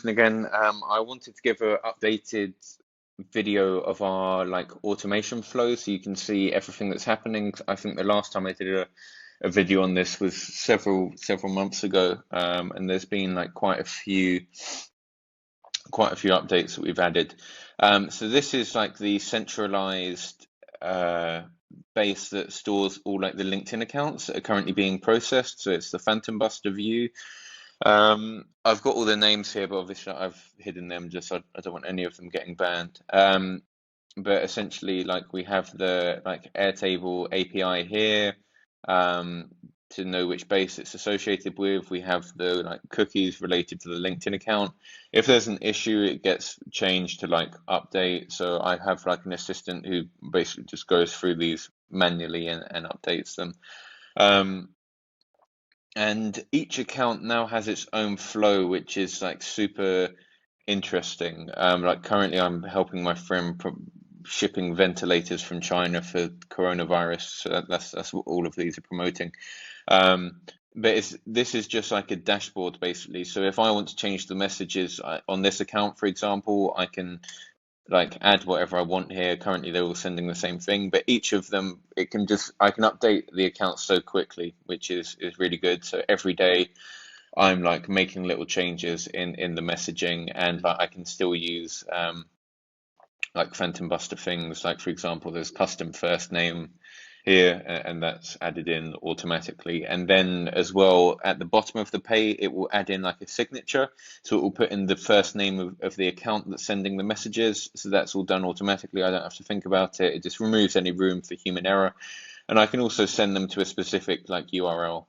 Jason again. I wanted to give an updated video of our automation flow so you can see everything that's happening. I think the last time I did a video on this was several months ago, and there's been quite a few updates that we've added. So this is like the centralized base that stores all the LinkedIn accounts that are currently being processed. So it's the Phantom Buster view. I've got all the names here, but obviously I've hidden them just so I don't want any of them getting banned. But essentially, we have the Airtable API here to know which base it's associated with. We have the cookies related to the LinkedIn account. If there's an issue, it gets changed to update. So I have an assistant who basically just goes through these manually and updates them. And each account now has its own flow, which is super interesting. Currently, I'm helping my friend shipping ventilators from China for coronavirus. So that's what all of these are promoting. But this is just like a dashboard basically. So if I want to change the messages on this account, for example, I can add whatever I want here. Currently they're all sending the same thing, but each of them I can update the account so quickly, which is really good. So every day I'm making little changes in the messaging, and I can still use Phantom Buster things. For example, there's custom first name here, and that's added in automatically. And then as well, at the bottom of the page, it will add in a signature. So it will put in the first name of the account that's sending the messages. So that's all done automatically. I don't have to think about it. It just removes any room for human error. And I can also send them to a specific URL,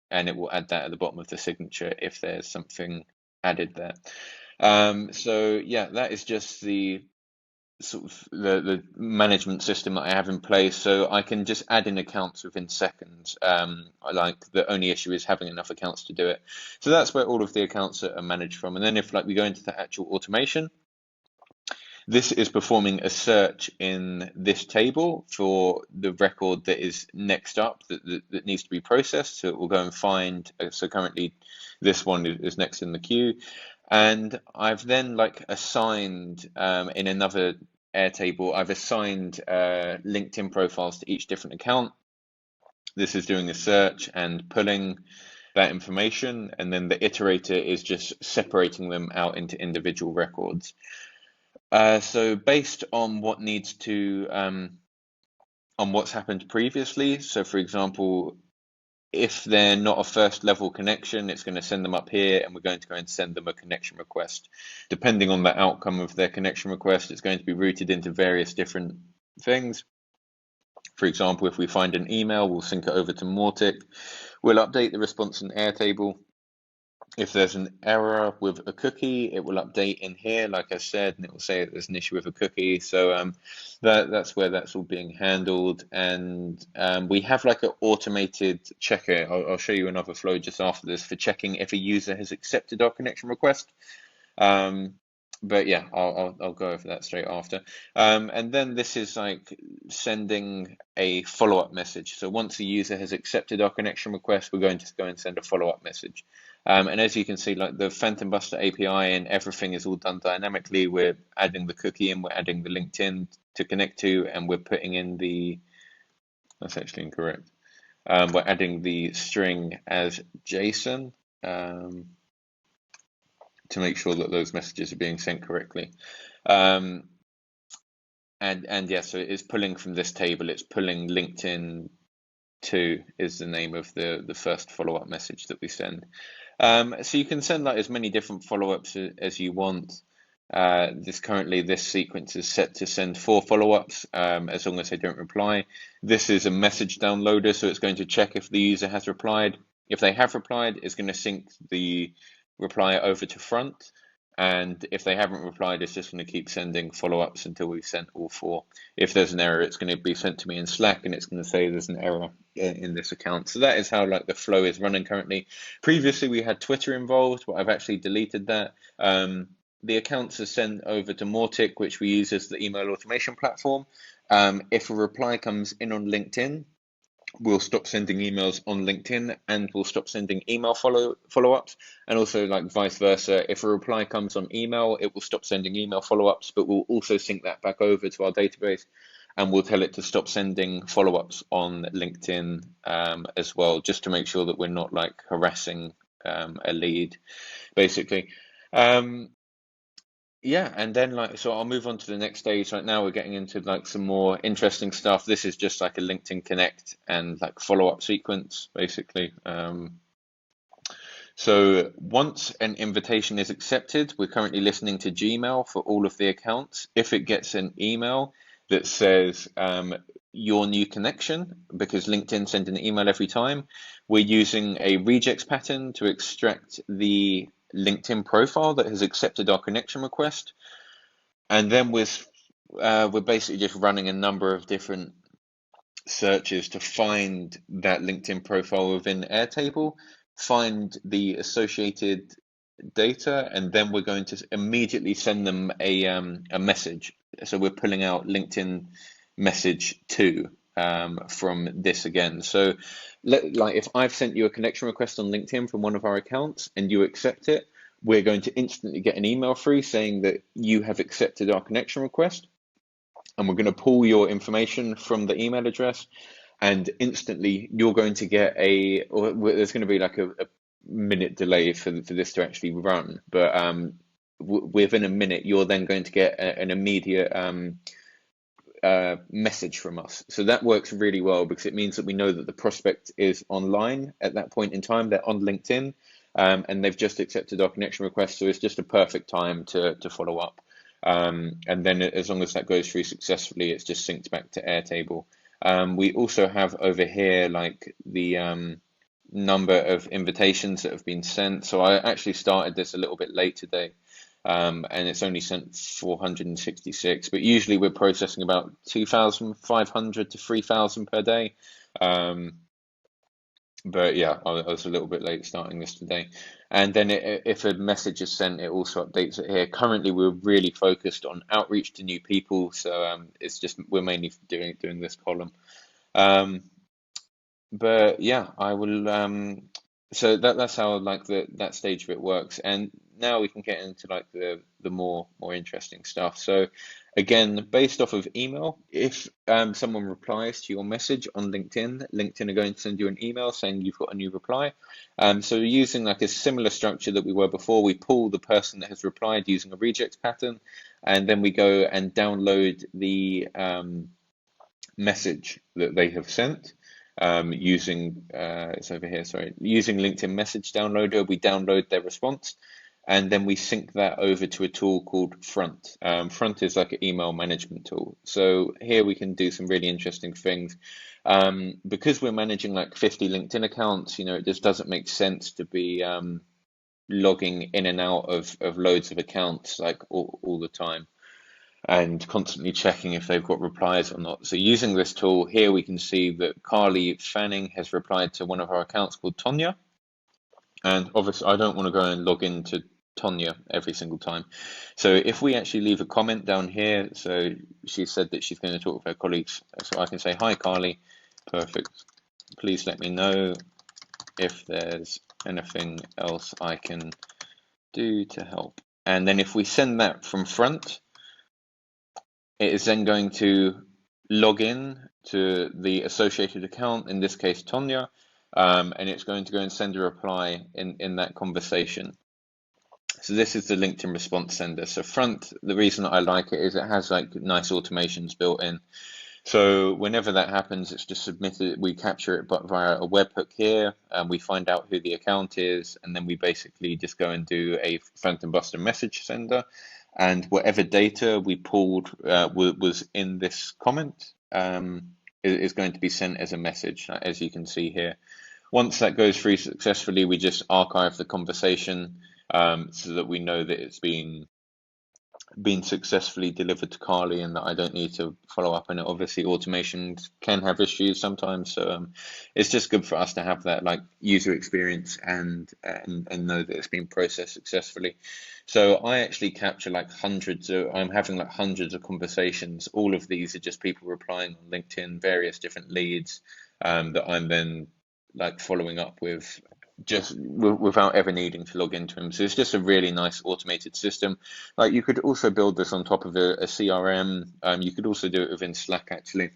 and it will add that at the bottom of the signature if there's something added there. So yeah, that is just the sort of the management system that I have in place. So I can just add in accounts within seconds. The only issue is having enough accounts to do it. So that's where all of the accounts are managed from. And then if we go into the actual automation, this is performing a search in this table for the record that is next up that needs to be processed. So it will go and find, so currently this one is next in the queue. And I've then assigned in another Airtable, I've assigned LinkedIn profiles to each different account. This is doing a search and pulling that information, and then the iterator is just separating them out into individual records. So based on what needs to on what's happened previously. So for example, if they're not a first level connection, it's going to send them up here, and we're going to go and send them a connection request. Depending on the outcome of their connection request, it's going to be routed into various different things. For example, if we find an email, we'll sync it over to Mautic. We'll update the response in Airtable. If there's an error with a cookie, it will update in here, like I said, and it will say that there's an issue with a cookie. So that's where that's all being handled. And we have an automated checker. I'll show you another flow just after this for checking if a user has accepted our connection request. But yeah, I'll go over that straight after. And then this is sending a follow-up message. So once the user has accepted our connection request, we're going to go and send a follow-up message. And as you can see, the Phantom Buster API and everything is all done dynamically. We're adding the cookie in, we're adding the LinkedIn to connect to, and we're putting in that's actually incorrect. We're adding the string as JSON. To make sure that those messages are being sent correctly. And yeah, so it's pulling from this table, it's pulling LinkedIn to is the name of the first follow-up message that we send. So you can send as many different follow-ups as you want. This sequence is set to send 4 follow-ups as long as they don't reply. This is a message downloader, so it's going to check if the user has replied. If they have replied, it's going to sync the reply over to front, and if they haven't replied, it's just going to keep sending follow-ups until we've sent all 4. If there's an error, it's going to be sent to me in Slack, and it's going to say there's an error in this account. So that is how the flow is running currently. Previously we had Twitter involved, but I've actually deleted that. The accounts are sent over to Mautic, which we use as the email automation platform. If a reply comes in on LinkedIn, we'll stop sending emails on LinkedIn, and we'll stop sending email follow-ups, and also like vice versa. If a reply comes on email, it will stop sending email follow-ups, but we'll also sync that back over to our database, and we'll tell it to stop sending follow-ups on LinkedIn as well, just to make sure that we're not like harassing a lead, basically. Um, yeah, and then like so I'll move on to the next stage. Right now we're getting into like some more interesting stuff. This is just like a LinkedIn Connect and like follow-up sequence, basically. So once an invitation is accepted, we're currently listening to Gmail for all of the accounts. If it gets an email that says your new connection, because LinkedIn sends an email every time, we're using a regex pattern to extract the LinkedIn profile that has accepted our connection request. And then we're basically just running a number of different searches to find that LinkedIn profile within Airtable, find the associated data, and then we're going to immediately send them a message. So we're pulling out LinkedIn message 2 from this again. So like if I've sent you a connection request on LinkedIn from one of our accounts and you accept it, we're going to instantly get an email through saying that you have accepted our connection request, and we're going to pull your information from the email address, and instantly you're going to get or there's going to be like a minute delay for this to actually run, but within a minute you're then going to get an immediate message from us. So that works really well because it means that we know that the prospect is online at that point in time. They're on LinkedIn, and they've just accepted our connection request. So it's just a perfect time to follow up. And then as long as that goes through successfully, it's just synced back to Airtable. We also have over here like the number of invitations that have been sent. So I actually started this a little bit late today. And it's only sent 466, but usually we're processing about 2,500 to 3,000 per day. Um, but yeah, I was a little bit late starting this today. And then if a message is sent, it also updates it here. Currently, we're really focused on outreach to new people, so it's just we're mainly doing this column. Um, but yeah, I will. So that's how like that stage of it works, and now we can get into like the more interesting stuff. So again, based off of email, if someone replies to your message on LinkedIn, LinkedIn are going to send you an email saying you've got a new reply. So using like a similar structure that we were before, we pull the person that has replied using a regex pattern, and then we go and download the message that they have sent using it's over here, sorry, using LinkedIn Message Downloader. We download their response, and then we sync that over to a tool called Front. Front is like an email management tool. So here we can do some really interesting things. Because we're managing like 50 LinkedIn accounts, it just doesn't make sense to be logging in and out of loads of accounts like all the time, and constantly checking if they've got replies or not. So using this tool here, we can see that Carly Fanning has replied to one of our accounts called Tonya. And obviously, I don't want to go and log into Tonya every single time. So if we actually leave a comment down here, so she said that she's going to talk with her colleagues. So I can say, hi, Carly. Perfect. Please let me know if there's anything else I can do to help. And then if we send that from Front, it is then going to log in to the associated account, in this case Tonya, and it's going to go and send a reply in that conversation. So this is the LinkedIn response sender. So Front, the reason I like it is it has like nice automations built in. So whenever that happens, it's just submitted. We capture it but via a webhook here, and we find out who the account is, and then we basically just go and do a Phantom Buster message sender, and whatever data we pulled was in this comment is going to be sent as a message, as you can see here. Once that goes through successfully, we just archive the conversation so that we know that it's been successfully delivered to Carly and that I don't need to follow up on it. Obviously, automations can have issues sometimes, so it's just good for us to have that like user experience and know that it's been processed successfully. So I actually capture like I'm having like hundreds of conversations. All of these are just people replying on LinkedIn, various different leads. that I'm then like following up with just without ever needing to log into them. So it's just a really nice automated system. Like you could also build this on top of a CRM. You could also do it within Slack actually.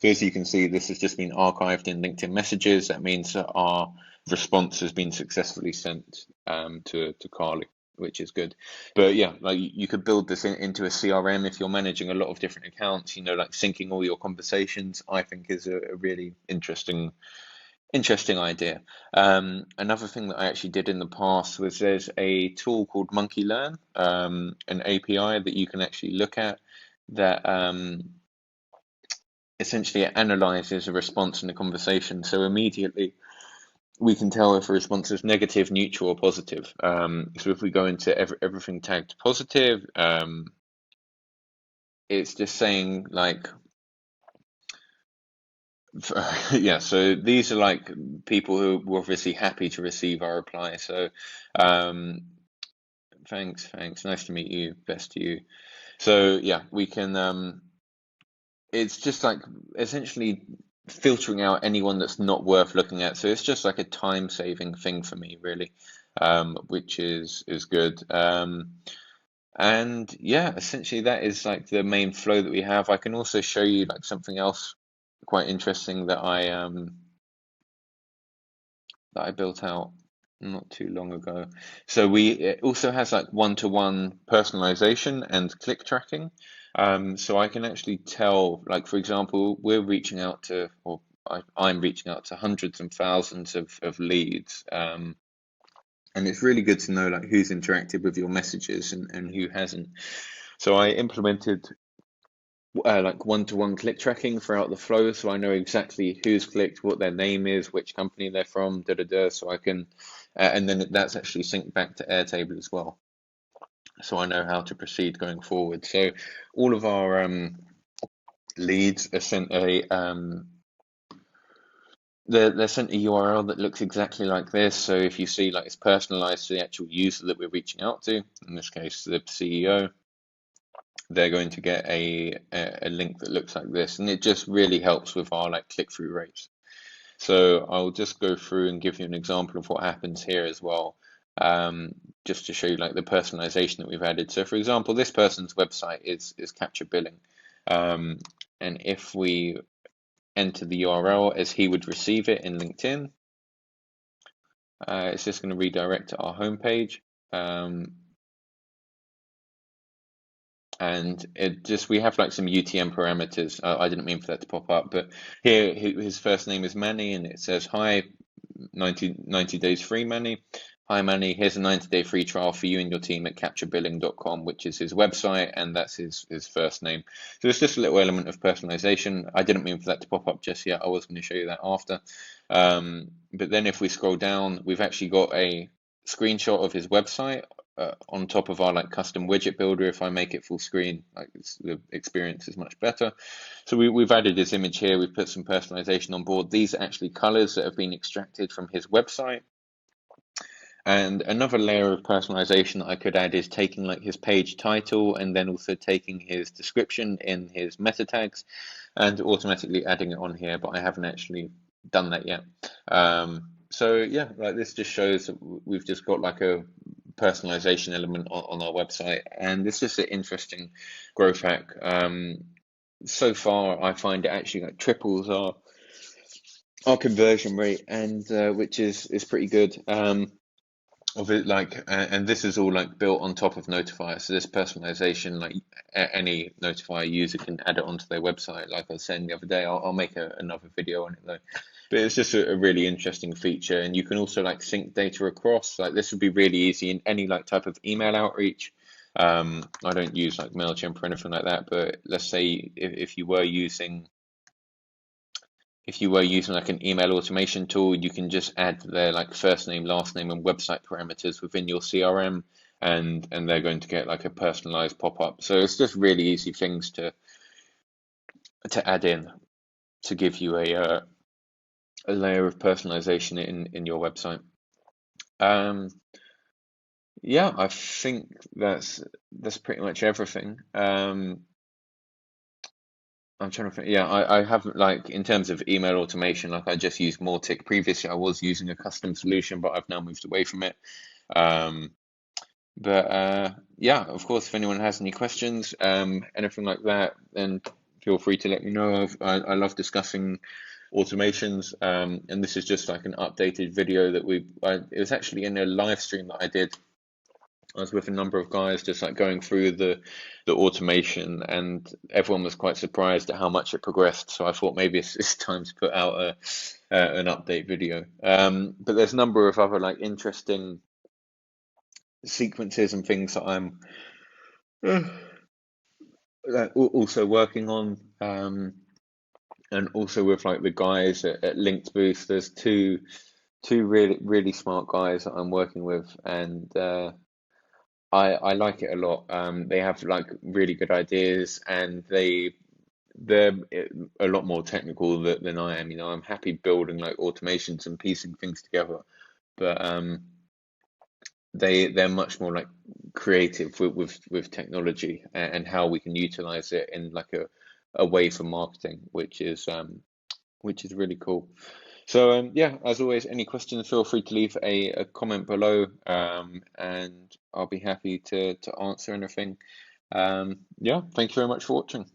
So as you can see, this has just been archived in LinkedIn messages. That means that our response has been successfully sent to Carly, which is good. But yeah, like you could build this into a CRM if you're managing a lot of different accounts, like syncing all your conversations, I think is a really interesting idea. Another thing that I actually did in the past was there's a tool called Monkey Learn, an API that you can actually look at that essentially it analyzes a response in a conversation. So immediately we can tell if a response is negative, neutral, or positive. So if we go into everything tagged positive, it's just saying like, yeah, so these are like people who were obviously happy to receive our reply. So thanks, nice to meet you, best to you. So yeah, we can it's just like essentially filtering out anyone that's not worth looking at. So it's just like a time saving thing for me, really, which is good. And yeah, essentially that is like the main flow that we have. I can also show you like something else quite interesting that I built out not too long ago. So it also has like one-to-one personalization and click tracking. So I can actually tell, like for example, we're reaching out to, or I'm reaching out to hundreds and thousands of leads. And it's really good to know like who's interacted with your messages and who hasn't. So I implemented like one-to-one click tracking throughout the flow, so I know exactly who's clicked, what their name is, which company they're from, da da da. So I can, and then that's actually synced back to Airtable as well, so I know how to proceed going forward. So all of our leads are sent they're sent a URL that looks exactly like this. So if you see like it's personalized to the actual user that we're reaching out to, in this case the CEO, they're going to get a link that looks like this, and it just really helps with our like click-through rates. So I'll just go through and give you an example of what happens here as well, just to show you like the personalization that we've added. So for example, this person's website is capture billing, and if we enter the URL as he would receive it in LinkedIn, it's just going to redirect to our homepage. And we have like some UTM parameters. I didn't mean for that to pop up, but here his first name is Manny, and it says, hi, 90 days free, Manny. Hi, Manny, here's a 90-day free trial for you and your team at capturebilling.com, which is his website, and that's his first name. So it's just a little element of personalization. I didn't mean for that to pop up just yet. I was going to show you that after. But then if we scroll down, we've actually got a screenshot of his website on top of our like custom widget builder. If I make it full screen, like the experience is much better. So we've added his image here. We've put some personalization on board. These are actually colors that have been extracted from his website. And another layer of personalization that I could add is taking like his page title and then also taking his description in his meta tags and automatically adding it on here, but I haven't actually done that yet. So yeah, like this just shows that we've just got like a personalization element on our website, and it's just an interesting growth hack. So far, I find it actually like triples our conversion rate, and which is pretty good. Of it like and this is all like built on top of Notifier. So this personalization, like any Notifier user can add it onto their website. Like I was saying the other day, I'll make another video on it though. But it's just a really interesting feature, and you can also like sync data across. Like this would be really easy in any like type of email outreach. I don't use like MailChimp or anything like that, but let's say if you were using like an email automation tool, you can just add their like first name, last name, and website parameters within your CRM, and they're going to get like a personalized pop-up. So it's just really easy things to add in to give you a layer of personalization in your website. Yeah, I think that's pretty much everything. I'm trying to think. Yeah, I haven't, like, in terms of email automation, like I just use Mautic. Previously, I was using a custom solution, but I've now moved away from it. Um, but yeah, of course, if anyone has any questions, anything like that, then feel free to let me know. I love discussing automations, and this is just like an updated video that it was actually in a live stream that I did. I was with a number of guys just like going through the automation, and everyone was quite surprised at how much it progressed. So I thought maybe it's time to put out an update video. But there's a number of other like interesting sequences and things that I'm uh, also working on. And also with like the guys at Linked Boost, there's two really smart guys that I'm working with, and I like it a lot. They have like really good ideas, and they're a lot more technical than I am. You know, I'm happy building like automations and piecing things together, but they're much more like creative with technology and how we can utilize it in like a way for marketing, which is really cool. So yeah, as always, any questions, feel free to leave a comment below, and I'll be happy to answer anything. Yeah, thank you very much for watching.